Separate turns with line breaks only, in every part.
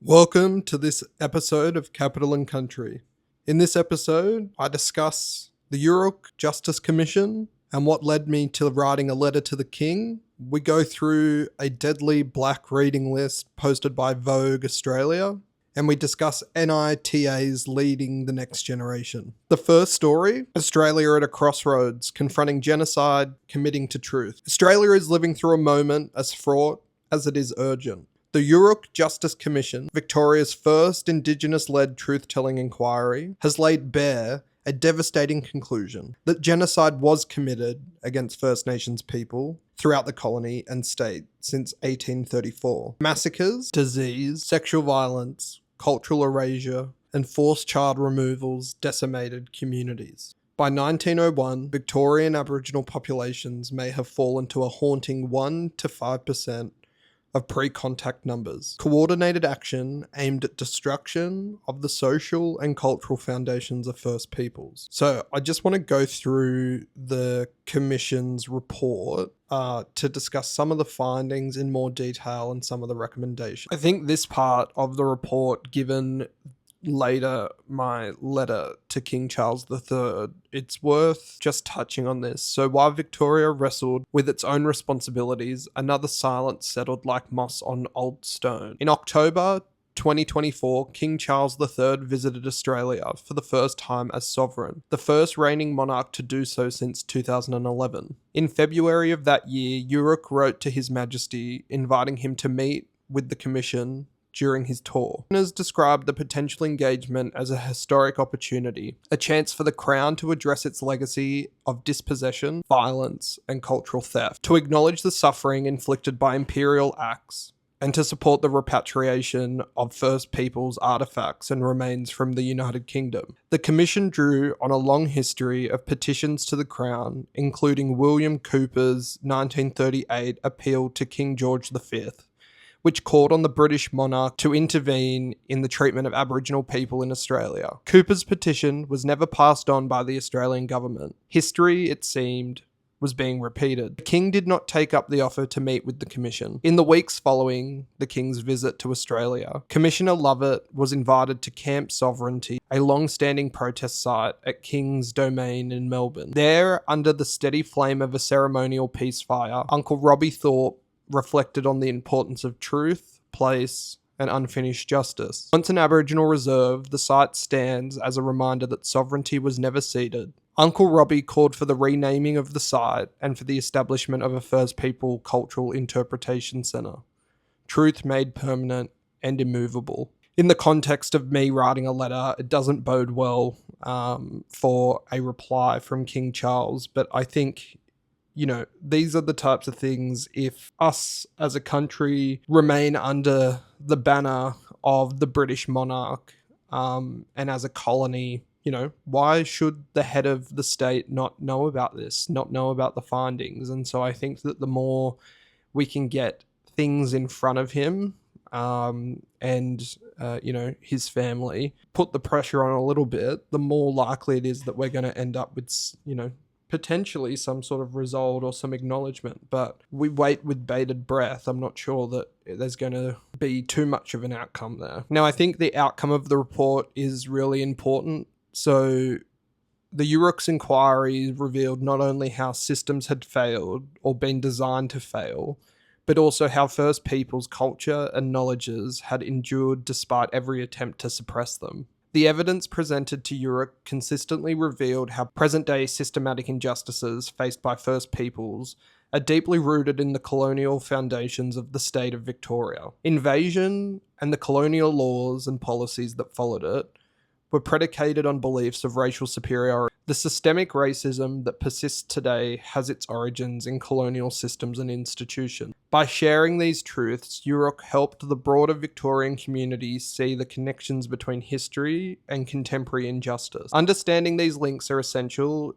Welcome to this episode of Capital and Country. In this episode, I discuss the Yoorrook Justice Commission and what led me to writing a letter to the King. We go through a deadly Blak reading list posted by VOUGE Australia, and we discuss NITAs leading the next generation. The first story, Australia at a crossroads, confronting genocide, committing to truth. Australia is living through a moment as fraught as it is urgent. The Yoorrook Justice Commission, Victoria's first Indigenous-led truth-telling inquiry, has laid bare a devastating conclusion that genocide was committed against First Nations people throughout the colony and state since 1834. Massacres, disease, sexual violence, cultural erasure, and forced child removals decimated communities. By 1901, Victorian Aboriginal populations may have fallen to a haunting 1 to 5% of pre-contact numbers. Coordinated action aimed at destruction of the social and cultural foundations of First Peoples. So I just want to go through the Commission's report to discuss some of the findings in more detail and some of the recommendations. I think this part of the report, given later my letter to King Charles III, it's worth just touching on this. So while Victoria wrestled with its own responsibilities, another silence settled like moss on old stone. In October 2024, King Charles III visited Australia for the first time as sovereign, the first reigning monarch to do so since 2011. In February of that year, Yoorrook wrote to His Majesty inviting him to meet with the Commission during his tour. Has described the potential engagement as a historic opportunity, a chance for the Crown to address its legacy of dispossession, violence, and cultural theft, to acknowledge the suffering inflicted by imperial acts, and to support the repatriation of First Peoples artefacts and remains from the United Kingdom. The Commission drew on a long history of petitions to the Crown, including William Cooper's 1938 appeal to King George V, which called on the British monarch to intervene in the treatment of Aboriginal people in Australia. Cooper's petition was never passed on by the Australian government. History, it seemed, was being repeated. The King did not take up the offer to meet with the Commission. In the weeks following the King's visit to Australia, Commissioner Lovett was invited to Camp Sovereignty, a long-standing protest site at King's Domain in Melbourne. There, under the steady flame of a ceremonial peace fire, Uncle Robbie Thorpe reflected on the importance of truth, place, and unfinished justice. Once an Aboriginal reserve, the site stands as a reminder that sovereignty was never ceded. Uncle Robbie called for the renaming of the site and for the establishment of a First People Cultural Interpretation Centre. Truth made permanent and immovable. In the context of me writing a letter, it doesn't bode well for a reply from King Charles, but I think these are the types of things, if us as a country remain under the banner of the British monarch and as a colony, why should the head of the state not know about this, not know about the findings? And so I think that the more we can get things in front of him and his family, put the pressure on a little bit, the more likely it is that we're going to end up with, potentially some sort of result or some acknowledgement. But we wait with bated breath. I'm not sure that there's going to be too much of an outcome there. Now, I think the outcome of the report is really important. So the Yoorrook's inquiry revealed not only how systems had failed or been designed to fail, but also how First Peoples' culture and knowledges had endured despite every attempt to suppress them. The evidence presented to Yoorrook consistently revealed how present-day systematic injustices faced by First Peoples are deeply rooted in the colonial foundations of the state of Victoria. Invasion and the colonial laws and policies that followed it were predicated on beliefs of racial superiority. The systemic racism that persists today has its origins in colonial systems and institutions. By sharing these truths, Yoorrook helped the broader Victorian community see the connections between history and contemporary injustice. Understanding these links are essential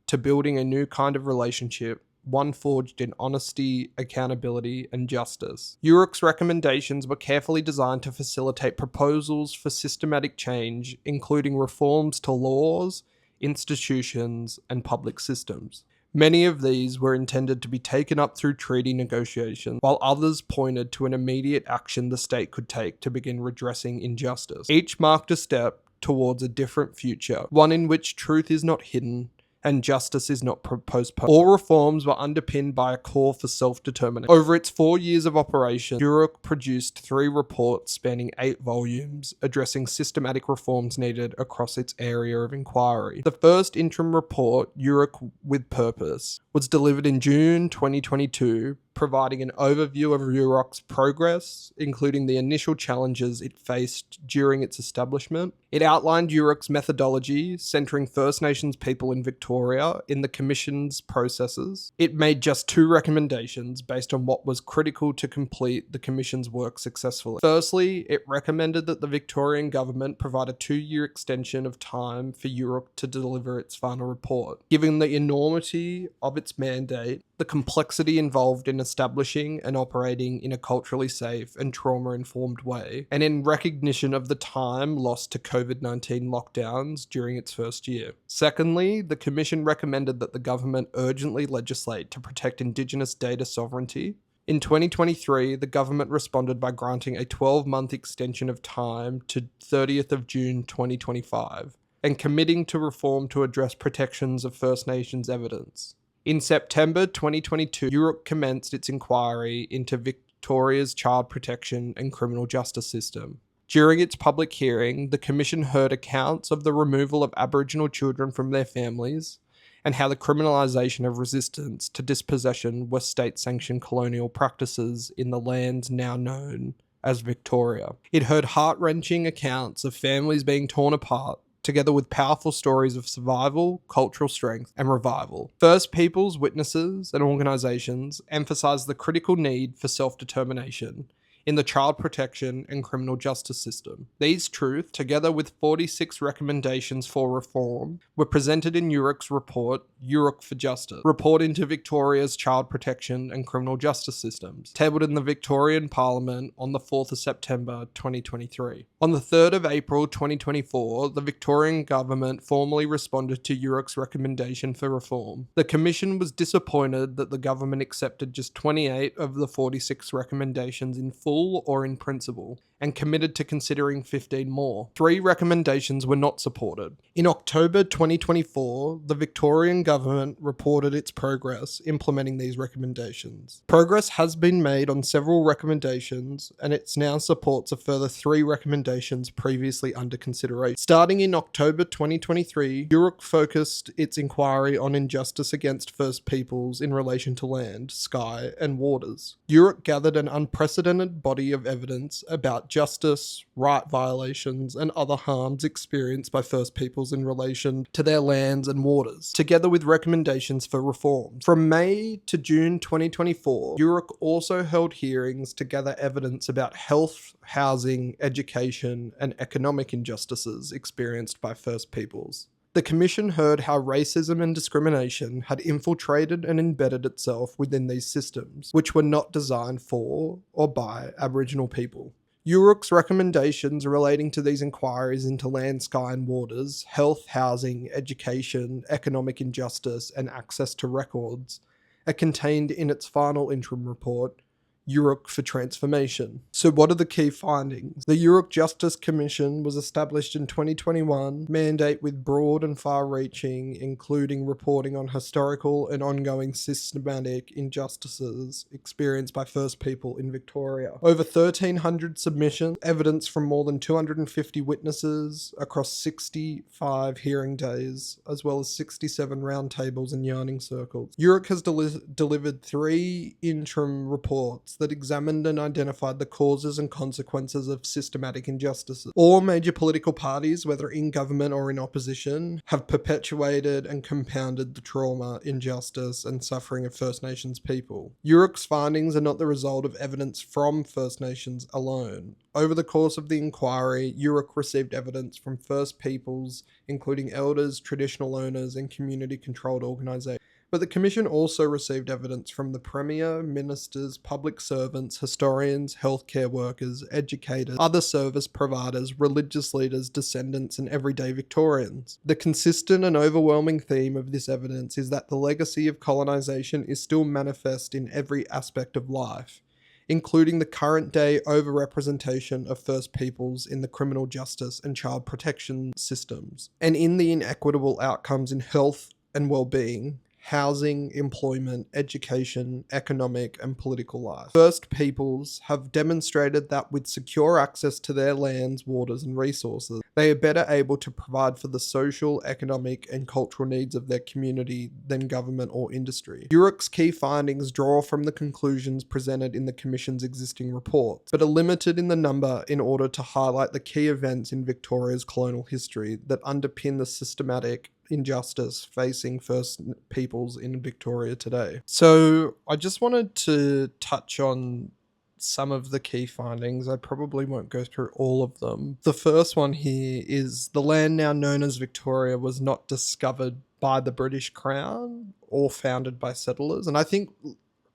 to building a new kind of relationship, one forged in honesty, accountability, and justice. Yoorrook's recommendations were carefully designed to facilitate proposals for systematic change, including reforms to laws, institutions, and public systems. Many of these were intended to be taken up through treaty negotiations, while others pointed to an immediate action the state could take to begin redressing injustice. Each marked a step towards a different future, one in which truth is not hidden and justice is not postponed. All reforms were underpinned by a call for self-determination. Over its 4 years of operation, Yoorrook produced 3 reports spanning 8 volumes, addressing systematic reforms needed across its area of inquiry. The first interim report, Yoorrook with Purpose, was delivered in June 2022, providing an overview of Yoorrook's progress, including the initial challenges it faced during its establishment. It outlined Yoorrook's methodology, centering First Nations people in Victoria in the Commission's processes. It made just 2 recommendations based on what was critical to complete the Commission's work successfully. Firstly, it recommended that the Victorian government provide a 2-year extension of time for Yoorrook to deliver its final report. Given the enormity of its mandate, the complexity involved in establishing and operating in a culturally safe and trauma-informed way, and in recognition of the time lost to COVID-19 lockdowns during its first year. Secondly, the Commission recommended that the government urgently legislate to protect Indigenous data sovereignty. In 2023, the government responded by granting a 12-month extension of time to 30th of June 2025, and committing to reform to address protections of First Nations evidence. In September 2022, Yoorrook commenced its inquiry into Victoria's child protection and criminal justice system. During its public hearing, the Commission heard accounts of the removal of Aboriginal children from their families and how the criminalisation of resistance to dispossession were state-sanctioned colonial practices in the lands now known as Victoria. It heard heart-wrenching accounts of families being torn apart, together with powerful stories of survival, cultural strength, and revival. First Peoples, witnesses, and organisations emphasised the critical need for self-determination in the child protection and criminal justice system. These truths, together with 46 recommendations for reform, were presented in Yoorrook's report, Yoorrook for Justice, report into Victoria's child protection and criminal justice systems, tabled in the Victorian Parliament on the 4th of September 2023. On the 3rd of April 2024, the Victorian government formally responded to Yoorrook's recommendation for reform. The Commission was disappointed that the government accepted just 28 of the 46 recommendations in full or in principle, and committed to considering 15 more. 3 recommendations were not supported. In October 2024, the Victorian government reported its progress implementing these recommendations. Progress has been made on several recommendations, and it now supports a further 3 recommendations previously under consideration. Starting in October 2023, Yoorrook focused its inquiry on injustice against First Peoples in relation to land, sky, and waters. Yoorrook gathered an unprecedented body of evidence about justice, right violations, and other harms experienced by First Peoples in relation to their lands and waters, together with recommendations for reform. From May to June 2024, Yoorrook also held hearings to gather evidence about health, housing, education, and economic injustices experienced by First Peoples. The Commission heard how racism and discrimination had infiltrated and embedded itself within these systems, which were not designed for or by Aboriginal people. Yoorrook's recommendations relating to these inquiries into land, sky and waters, health, housing, education, economic injustice and access to records are contained in its final interim report, Yoorrook for Transformation. So what are the key findings? The Yoorrook Justice Commission was established in 2021, mandate with broad and far-reaching, including reporting on historical and ongoing systematic injustices experienced by First People in Victoria. Over 1,300 submissions, evidence from more than 250 witnesses across 65 hearing days, as well as 67 roundtables and yarning circles. Yoorrook has delivered 3 interim reports that examined and identified the causes and consequences of systematic injustices. All major political parties, whether in government or in opposition, have perpetuated and compounded the trauma, injustice, and suffering of First Nations people. Yoorrook's findings are not the result of evidence from First Nations alone. Over the course of the inquiry, Yoorrook received evidence from First Peoples, including elders, traditional owners, and community-controlled organisations. But the Commission also received evidence from the Premier, ministers, public servants, historians, healthcare workers, educators, other service providers, religious leaders, descendants, and everyday Victorians. The consistent and overwhelming theme of this evidence is that the legacy of colonisation is still manifest in every aspect of life, including the current day overrepresentation of First Peoples in the criminal justice and child protection systems, and in the inequitable outcomes in health and well-being, housing, employment, education, economic and political life. First Peoples have demonstrated that with secure access to their lands, waters and resources, they are better able to provide for the social, economic and cultural needs of their community than government or industry. Yoorrook's key findings draw from the conclusions presented in the Commission's existing reports, but are limited in the number in order to highlight the key events in Victoria's colonial history that underpin the systematic injustice facing First Peoples in Victoria today. So I just wanted to touch on some of the key findings. I probably won't go through all of them. The first one here is the land now known as Victoria was not discovered by the British Crown or founded by settlers. And I think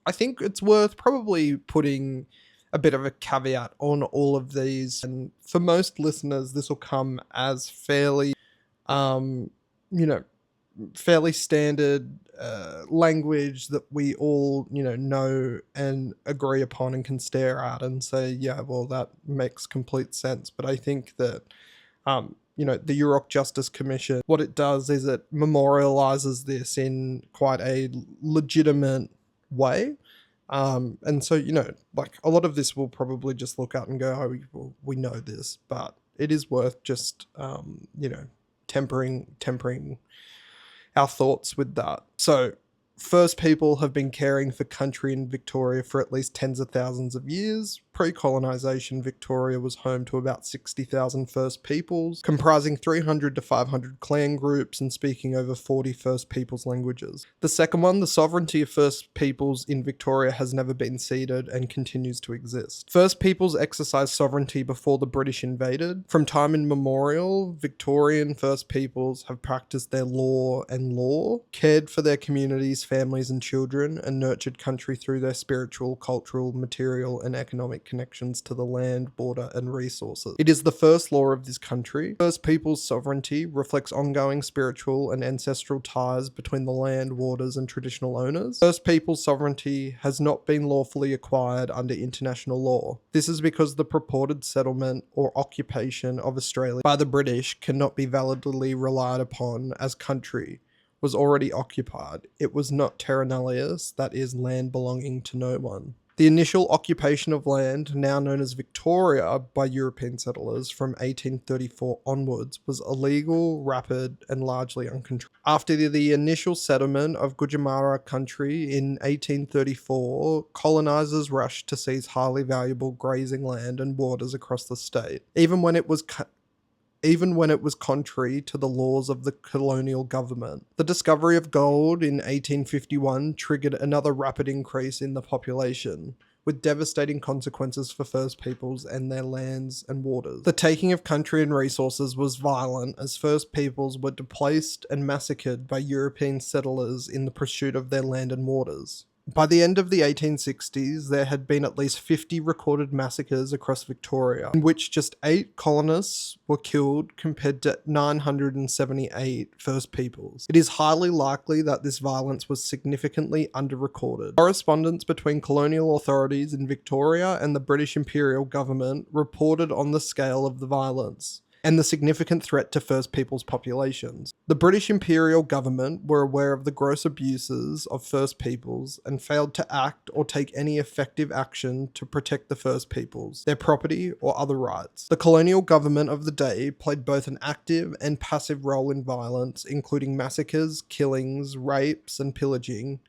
it's worth probably putting a bit of a caveat on all of these. And for most listeners, this will come as fairly fairly standard language that we all, know and agree upon and can stare at and say, yeah, well, that makes complete sense. But I think that, the Yoorrook Justice Commission, what it does is it memorializes this in quite a legitimate way. And so, a lot of this will probably just look at and go, oh, well, we know this, but it is worth just, tempering our thoughts with that. So First People have been caring for country in Victoria for at least tens of thousands of years. Pre-colonisation, Victoria was home to about 60,000 First Peoples, comprising 300 to 500 clan groups and speaking over 40 First Peoples languages. The second one, the sovereignty of First Peoples in Victoria has never been ceded and continues to exist. First Peoples exercised sovereignty before the British invaded. From time immemorial, Victorian First Peoples have practiced their law, cared for their communities, families and children, and nurtured country through their spiritual, cultural, material and economic connections to the land, water and resources. It is the first law of this country. First Peoples' sovereignty reflects ongoing spiritual and ancestral ties between the land, waters and traditional owners. First Peoples' sovereignty has not been lawfully acquired under international law. This is because the purported settlement or occupation of Australia by the British cannot be validly relied upon as country was already occupied. It was not terra nullius, that is, land belonging to no one. The initial occupation of land, now known as Victoria, by European settlers from 1834 onwards was illegal, rapid, and largely uncontrolled. After the initial settlement of Gujamara country in 1834, colonisers rushed to seize highly valuable grazing land and waters across the state, even when it was contrary to the laws of the colonial government. The discovery of gold in 1851 triggered another rapid increase in the population, with devastating consequences for First Peoples and their lands and waters. The taking of country and resources was violent, as First Peoples were displaced and massacred by European settlers in the pursuit of their land and waters. By the end of the 1860s, there had been at least 50 recorded massacres across Victoria, in which just 8 colonists were killed compared to 978 First Peoples. It is highly likely that this violence was significantly under-recorded. Correspondence between colonial authorities in Victoria and the British Imperial government reported on the scale of the violence and the significant threat to First Peoples populations. The British Imperial government were aware of the gross abuses of First Peoples and failed to act or take any effective action to protect the First Peoples, their property or other rights. The colonial government of the day played both an active and passive role in violence, including massacres, killings, rapes and pillaging,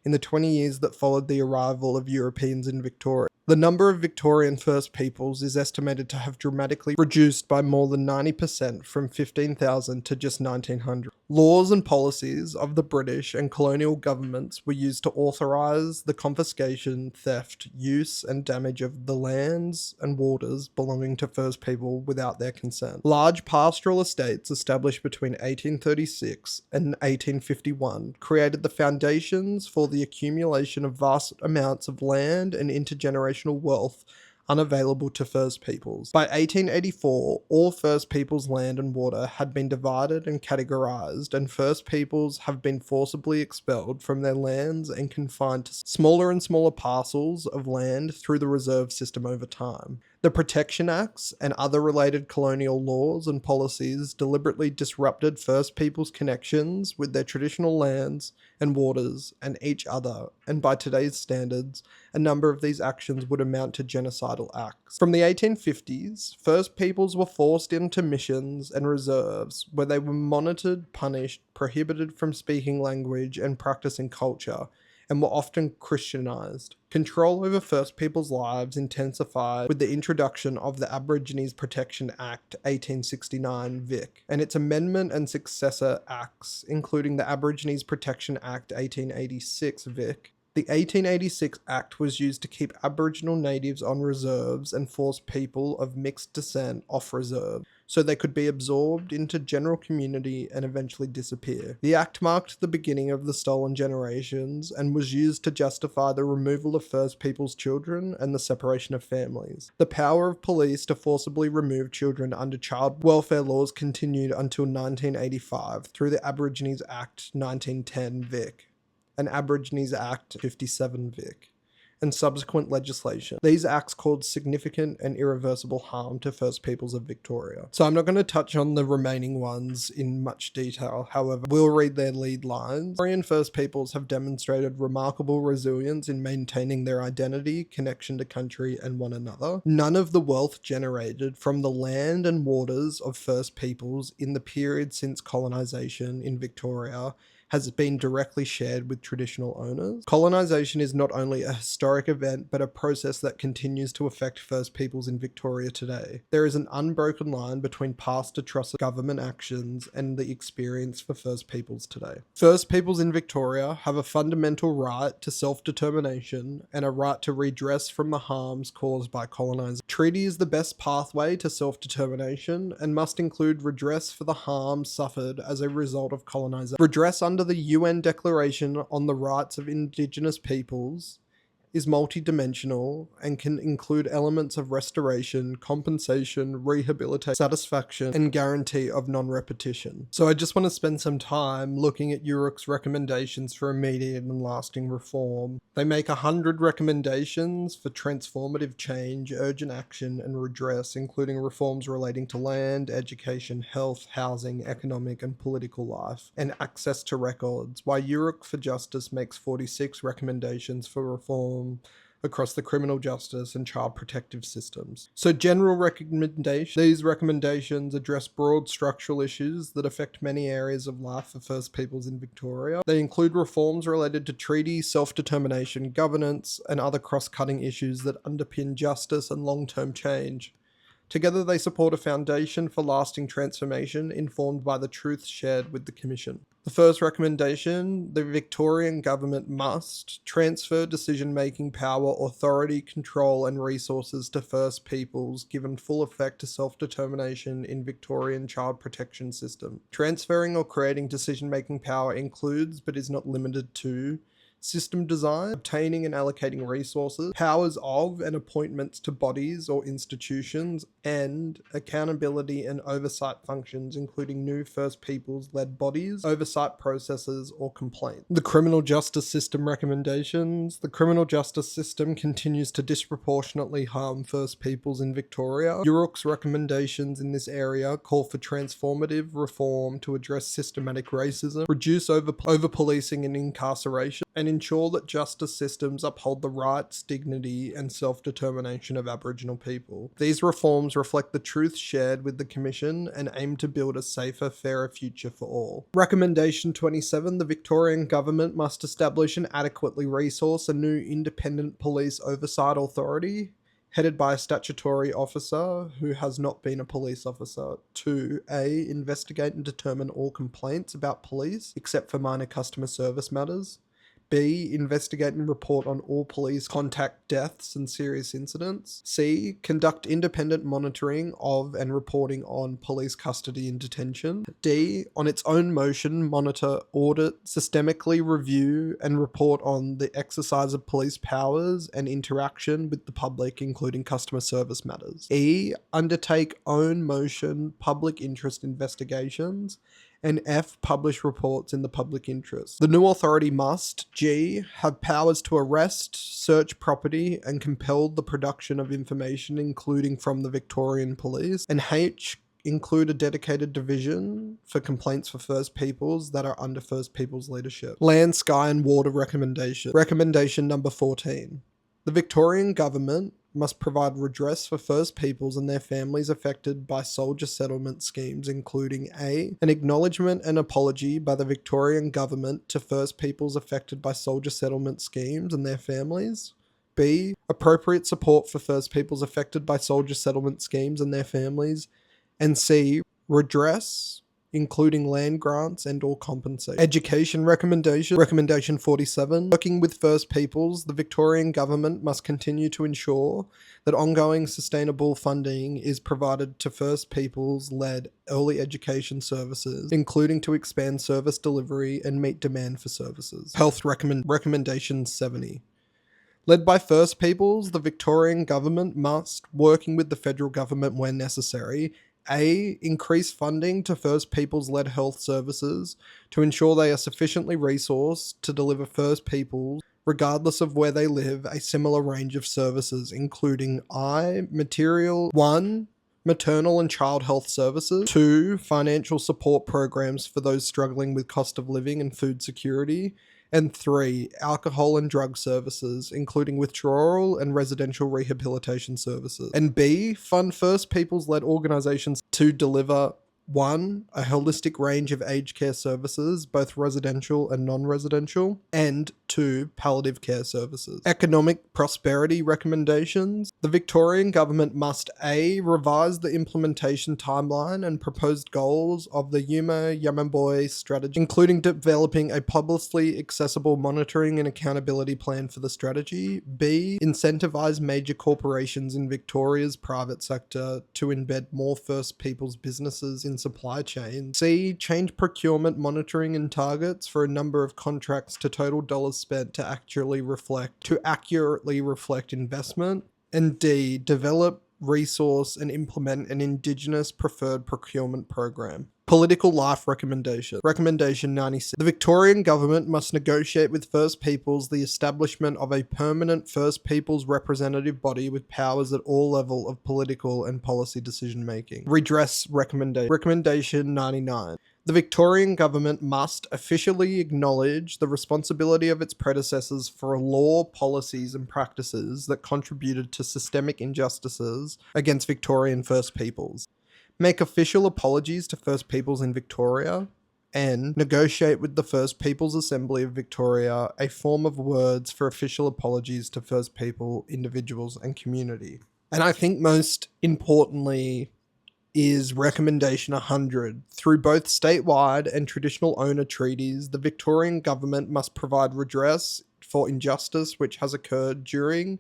in the 20 years that followed the arrival of Europeans in Victoria. The number of Victorian First Peoples is estimated to have dramatically reduced by more than 90% from 15,000 to just 1,900. Laws and policies of the British and colonial governments were used to authorise the confiscation, theft, use and damage of the lands and waters belonging to First People without their consent. Large pastoral estates established between 1836 and 1851 created the foundations for the accumulation of vast amounts of land and intergenerational wealth unavailable to First Peoples. By 1884, all First Peoples land and water had been divided and categorised, and First Peoples have been forcibly expelled from their lands and confined to smaller and smaller parcels of land through the reserve system over time. The Protection Acts and other related colonial laws and policies deliberately disrupted First Peoples' connections with their traditional lands and waters and each other, and by today's standards, a number of these actions would amount to genocidal acts. From the 1850s, First Peoples were forced into missions and reserves where they were monitored, punished, prohibited from speaking language and practicing culture, and were often Christianized. Control over First Peoples' lives intensified with the introduction of the Aborigines Protection Act 1869 VIC and its amendment and successor acts, including the Aborigines Protection Act 1886 VIC. The 1886 Act was used to keep Aboriginal natives on reserves and force people of mixed descent off reserve, so they could be absorbed into general community and eventually disappear. The Act marked the beginning of the stolen generations and was used to justify the removal of First Peoples children and the separation of families. The power of police to forcibly remove children under child welfare laws continued until 1985 through the Aborigines Act 1910 VIC. And Aborigines Act 57 VIC, and subsequent legislation. These acts caused significant and irreversible harm to First Peoples of Victoria. So I'm not going to touch on the remaining ones in much detail, however, we'll read their lead lines. Victorian First Peoples have demonstrated remarkable resilience in maintaining their identity, connection to country and one another. None of the wealth generated from the land and waters of First Peoples in the period since colonisation in Victoria has been directly shared with traditional owners. Colonisation is not only a historic event, but a process that continues to affect First Peoples in Victoria today. There is an unbroken line between past atrocious government actions and the experience for First Peoples today. First Peoples in Victoria have a fundamental right to self-determination and a right to redress from the harms caused by colonisation. Treaty is the best pathway to self-determination and must include redress for the harm suffered as a result of colonisation. Redress under the UN Declaration on the Rights of Indigenous Peoples is multidimensional and can include elements of restoration, compensation, rehabilitation, satisfaction, and guarantee of non-repetition. So I just want to spend some time looking at Yoorrook's recommendations for immediate and lasting reform. They make 100 recommendations for transformative change, urgent action, and redress, including reforms relating to land, education, health, housing, economic and political life, and access to records, while Yoorrook for Justice makes 46 recommendations for reform across the criminal justice and child protective systems. So general recommendations. These recommendations address broad structural issues that affect many areas of life for First Peoples in Victoria. They include reforms related to treaty, self-determination, governance, and other cross-cutting issues that underpin justice and long-term change. Together they support a foundation for lasting transformation informed by the truth shared with the Commission. The first recommendation, the Victorian Government must transfer decision-making power, authority, control and resources to First Peoples given full effect to self-determination in Victorian child protection system. Transferring or creating decision-making power includes, but is not limited to, system design, obtaining and allocating resources, powers of and appointments to bodies or institutions, and accountability and oversight functions, including new First Peoples-led bodies, oversight processes, or complaints. The criminal justice system recommendations. The criminal justice system continues to disproportionately harm First Peoples in Victoria. Yoorrook's recommendations in this area call for transformative reform to address systematic racism, reduce over-policing and incarceration, and ensure that justice systems uphold the rights, dignity, and self-determination of Aboriginal people. These reforms reflect the truth shared with the Commission and aim to build a safer, fairer future for all. Recommendation 27, the Victorian Government must establish and adequately resource a new independent police oversight authority headed by a statutory officer who has not been a police officer. 2. A. Investigate and determine all complaints about police, except for minor customer service matters. B. Investigate and report on all police contact deaths and serious incidents. C. Conduct independent monitoring of and reporting on police custody and detention. D. On its own motion, monitor, audit, systemically review, and report on the exercise of police powers and interaction with the public, including customer service matters. E. Undertake own motion public interest investigations. And F. Publish reports in the public interest. The new authority must, G. Have powers to arrest, search property, and compel the production of information, including from the Victorian Police. And H. Include a dedicated division for complaints for First Peoples that are under First Peoples leadership. Land, Sky and Water Recommendation. Recommendation number 14. The Victorian Government must provide redress for First Peoples and their families affected by soldier settlement schemes, including A. An acknowledgement and apology by the Victorian Government to First Peoples affected by soldier settlement schemes and their families. B. Appropriate support for First Peoples affected by soldier settlement schemes and their families. And C. Redress, including land grants and or compensation. Education recommendation. Recommendation 47. Working with First Peoples, the Victorian Government must continue to ensure that ongoing sustainable funding is provided to First Peoples-led early education services, including to expand service delivery and meet demand for services. Health recommendation 70. Led by First Peoples, the Victorian Government must, working with the federal government where necessary, A. Increase funding to First Peoples-led health services to ensure they are sufficiently resourced to deliver First Peoples, regardless of where they live, a similar range of services, including material 1. Maternal and child health services. 2. Financial support programs for those struggling with cost of living and food security. And 3. Alcohol and drug services, including withdrawal and residential rehabilitation services. And B. Fund First Peoples-led organisations to deliver 1. A holistic range of aged care services, both residential and non-residential. And 2. Palliative care services. Economic prosperity recommendations. The Victorian Government must A. Revise the implementation timeline and proposed goals of the Yuma-Yamamboy strategy, including developing a publicly accessible monitoring and accountability plan for the strategy. B. Incentivise major corporations in Victoria's private sector to embed more First Peoples businesses in supply chains. C. Change procurement monitoring and targets for a number of contracts to total dollars spent to accurately reflect investment. And D. Develop, resource and implement an Indigenous preferred procurement program. Political life recommendation. Recommendation 96. The Victorian Government must negotiate with First Peoples the establishment of a permanent First Peoples representative body with powers at all levels of political and policy decision making. Redress recommendation. Recommendation 99. The Victorian Government must officially acknowledge the responsibility of its predecessors for law, policies and practices that contributed to systemic injustices against Victorian First Peoples. Make official apologies to First Peoples in Victoria, and negotiate with the First Peoples Assembly of Victoria a form of words for official apologies to First People, individuals and community. And I think most importantly is recommendation 100. Through both statewide and traditional owner treaties, the Victorian Government must provide redress for injustice which has occurred during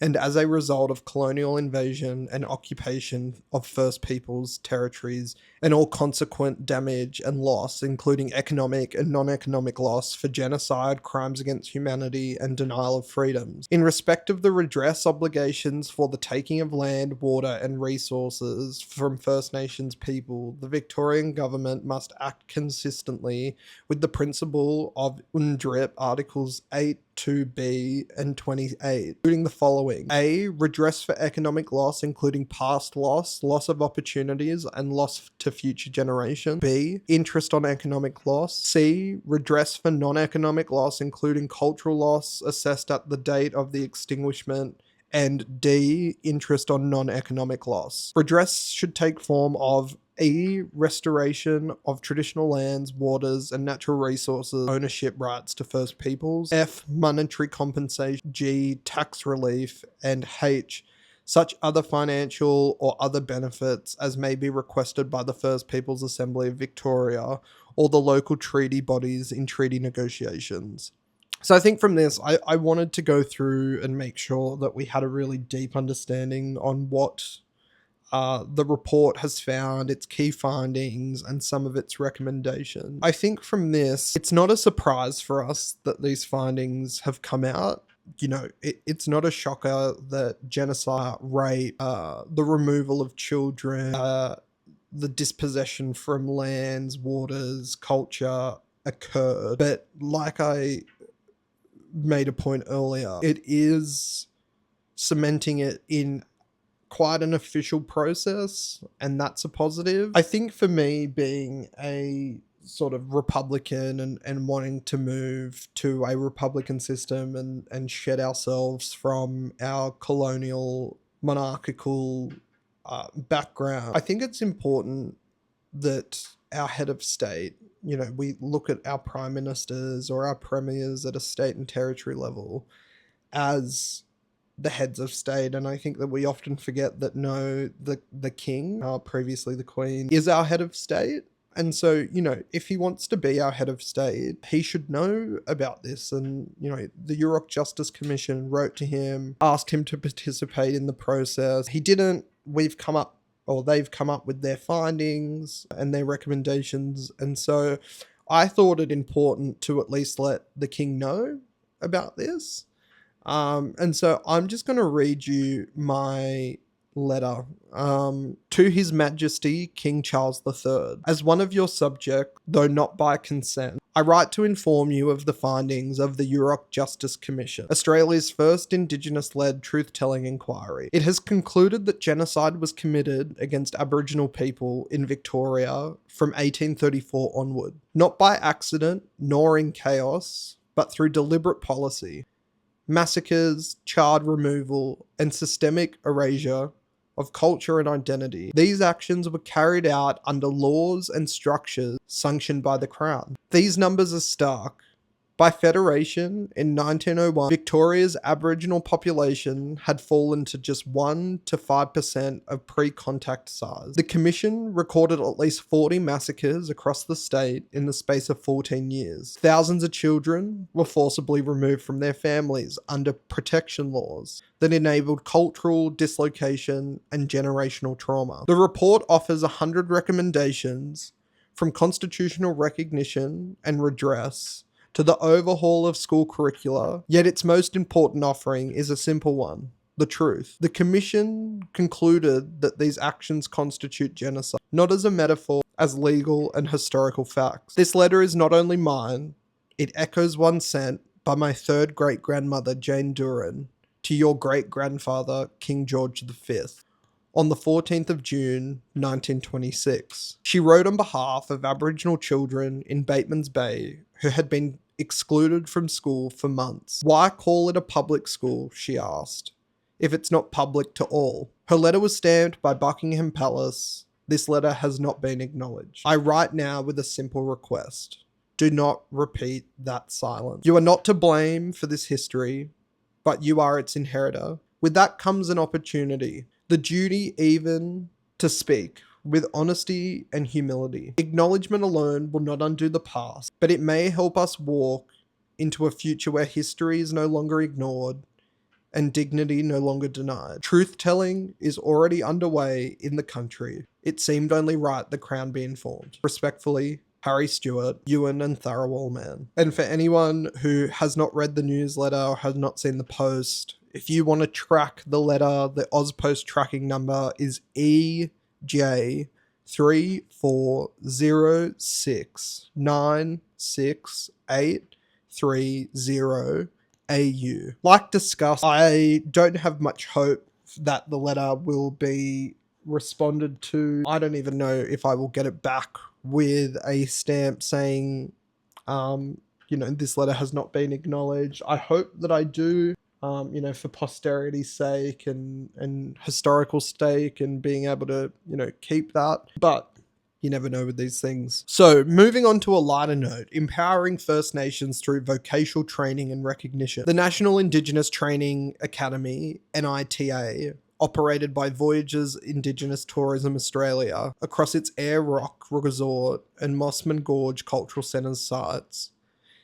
and as a result of colonial invasion and occupation of First Peoples territories and all consequent damage and loss, including economic and non-economic loss for genocide, crimes against humanity, and denial of freedoms. In respect of the redress obligations for the taking of land, water, and resources from First Nations people, the Victorian Government must act consistently with the principle of UNDRIP Articles 8, 2B and 28, including the following. A. Redress for economic loss, including past loss, loss of opportunities, and loss to future generations. B. Interest on economic loss. C. Redress for non-economic loss, including cultural loss assessed at the date of the extinguishment. And D. Interest on non-economic loss. Redress should take form of E. Restoration of traditional lands, waters, and natural resources, ownership rights to First Peoples. F. Monetary compensation. G. Tax relief. And H. such other financial or other benefits as may be requested by the First Peoples Assembly of Victoria or the local treaty bodies in treaty negotiations. So I think from this, I wanted to go through and make sure that we had a really deep understanding on what the report has found, its key findings, and some of its recommendations. I think from this, it's not a surprise for us that these findings have come out. You know, it's not a shocker that genocide, rape, the removal of children, the dispossession from lands, waters, culture occurred. But like I made a point earlier, it is cementing it in quite an official process, and that's a positive. I think for me, being a sort of Republican and wanting to move to a Republican system and shed ourselves from our colonial monarchical background, I think it's important that our head of state, you know, we look at our prime ministers or our premiers at a state and territory level as the heads of state. And I think that we often forget that the king, previously the queen, is our head of state. And so, you know, if he wants to be our head of state, he should know about this. And, you know, the Yoorrook Justice Commission wrote to him, asked him to participate in the process. He didn't. They've come up with their findings and their recommendations. And so I thought it important to at least let the king know about this. And so I'm just going to read you my letter to His Majesty King Charles III. As one of your subjects, though not by consent, I write to inform you of the findings of the Yoorrook Justice Commission, Australia's first Indigenous-led truth-telling inquiry. It has concluded that genocide was committed against Aboriginal people in Victoria from 1834 onward, not by accident nor in chaos, but through deliberate policy. Massacres, child removal, and systemic erasure of culture and identity. These actions were carried out under laws and structures sanctioned by the Crown. These numbers are stark. By federation, in 1901, Victoria's Aboriginal population had fallen to just 1 to 5% of pre-contact size. The Commission recorded at least 40 massacres across the state in the space of 14 years. Thousands of children were forcibly removed from their families under protection laws that enabled cultural dislocation and generational trauma. The report offers 100 recommendations, from constitutional recognition and redress to the overhaul of school curricula, yet its most important offering is a simple one: the truth. The Commission concluded that these actions constitute genocide, not as a metaphor, as legal and historical facts. This letter is not only mine, it echoes one sent by my third great-grandmother Jane Duran to your great-grandfather King George V on the 14th of June 1926. She wrote on behalf of Aboriginal children in Bateman's Bay who had been excluded from school for months. Why call it a public school, she asked, if it's not public to all? Her letter was stamped by Buckingham Palace. This letter has not been acknowledged. I write now with a simple request. Do not repeat that silence. You are not to blame for this history, but you are its inheritor. With that comes an opportunity, the duty even to speak with honesty and humility. Acknowledgement alone will not undo the past, but it may help us walk into a future where history is no longer ignored and dignity no longer denied. Truth-telling is already underway in the country. It seemed only right the Crown be informed. Respectfully, Harry Stewart, Ewan and Tharawal Man. And for anyone who has not read the newsletter or has not seen the post, if you want to track the letter, the AusPost tracking number is EJ3406968330AU. Like discussed, I don't have much hope that the letter will be responded to. I don't even know if I will get it back with a stamp saying, this letter has not been acknowledged. I hope that I do. For posterity's sake and historical stake and being able to, keep that. But you never know with these things. So moving on to a lighter note, empowering First Nations through vocational training and recognition. The National Indigenous Training Academy, NITA, operated by VOUGE's Indigenous Tourism Australia across its Air Rock Resort and Mossman Gorge Cultural Centres sites,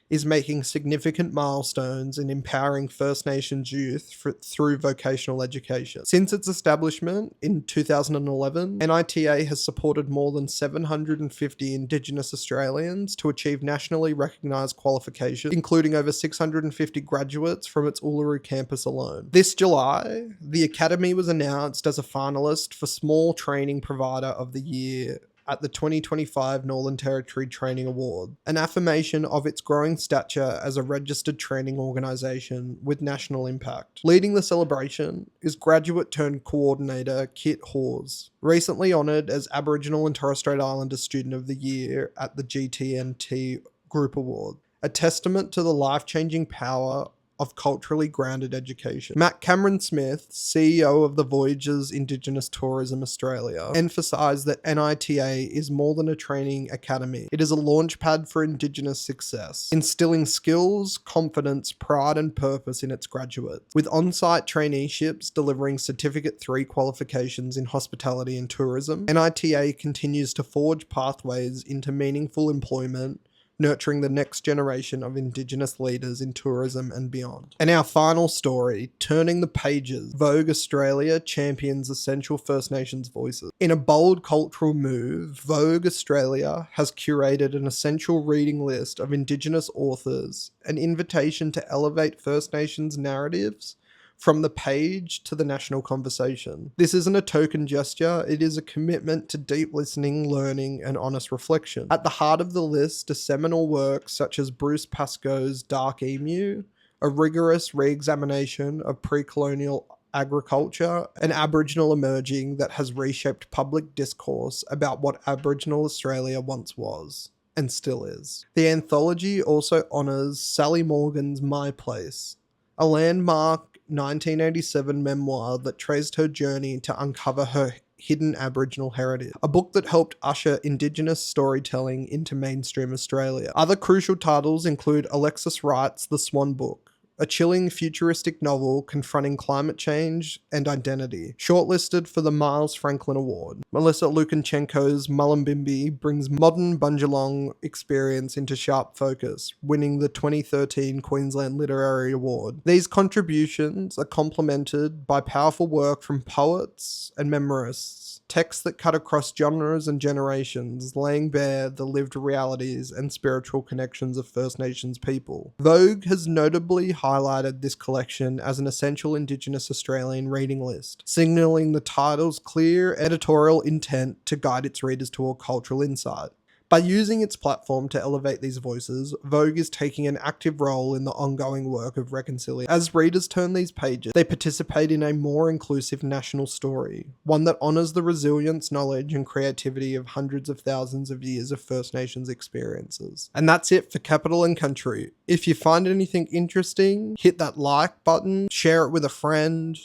is making significant milestones in empowering First Nations youth through vocational education. Since its establishment in 2011, NITA has supported more than 750 Indigenous Australians to achieve nationally recognised qualifications, including over 650 graduates from its Uluru campus alone. This July, the Academy was announced as a finalist for Small Training Provider of the Year at the 2025 Northern Territory Training Award, an affirmation of its growing stature as a registered training organisation with national impact. Leading the celebration is graduate-turned-coordinator Kit Hawes, recently honoured as Aboriginal and Torres Strait Islander Student of the Year at the GTNT Group Award, a testament to the life-changing power of culturally grounded education. Matt Cameron-Smith, CEO of the VOUGE's Indigenous Tourism Australia, emphasised that NITA is more than a training academy. It is a launchpad for Indigenous success, instilling skills, confidence, pride and purpose in its graduates. With on-site traineeships delivering Certificate 3 qualifications in hospitality and tourism, NITA continues to forge pathways into meaningful employment, nurturing the next generation of Indigenous leaders in tourism and beyond. And our final story, Turning the Pages, VOUGE Australia champions essential First Nations voices. In a bold cultural move, VOUGE Australia has curated an essential reading list of Indigenous authors, an invitation to elevate First Nations narratives from the page to the national conversation. This isn't a token gesture, it is a commitment to deep listening, learning, and honest reflection. At the heart of the list are seminal works such as Bruce Pascoe's Dark Emu, a rigorous re-examination of pre-colonial agriculture, and Aboriginal emerging that has reshaped public discourse about what Aboriginal Australia once was, and still is. The anthology also honours Sally Morgan's My Place, a landmark 1987 memoir that traced her journey to uncover her hidden Aboriginal heritage, a book that helped usher Indigenous storytelling into mainstream Australia. Other crucial titles include Alexis Wright's The Swan Book, a chilling futuristic novel confronting climate change and identity, shortlisted for the Miles Franklin Award. Melissa Lukanchenko's Mullumbimby brings modern Bundjalung experience into sharp focus, winning the 2013 Queensland Literary Award. These contributions are complemented by powerful work from poets and memoirists, texts that cut across genres and generations, laying bare the lived realities and spiritual connections of First Nations people. VOUGE has notably highlighted this collection as an essential Indigenous Australian reading list, signalling the title's clear editorial intent to guide its readers toward cultural insight. By using its platform to elevate these voices, VOUGE is taking an active role in the ongoing work of reconciliation. As readers turn these pages, they participate in a more inclusive national story, one that honours the resilience, knowledge, and creativity of hundreds of thousands of years of First Nations experiences. And that's it for Capital and Country. If you find anything interesting, hit that like button, share it with a friend,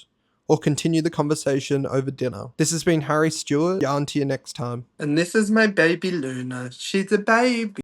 or continue the conversation over dinner. This has been Harry Stewart. Yarn to you next time.
And this is my baby Luna. She's a baby.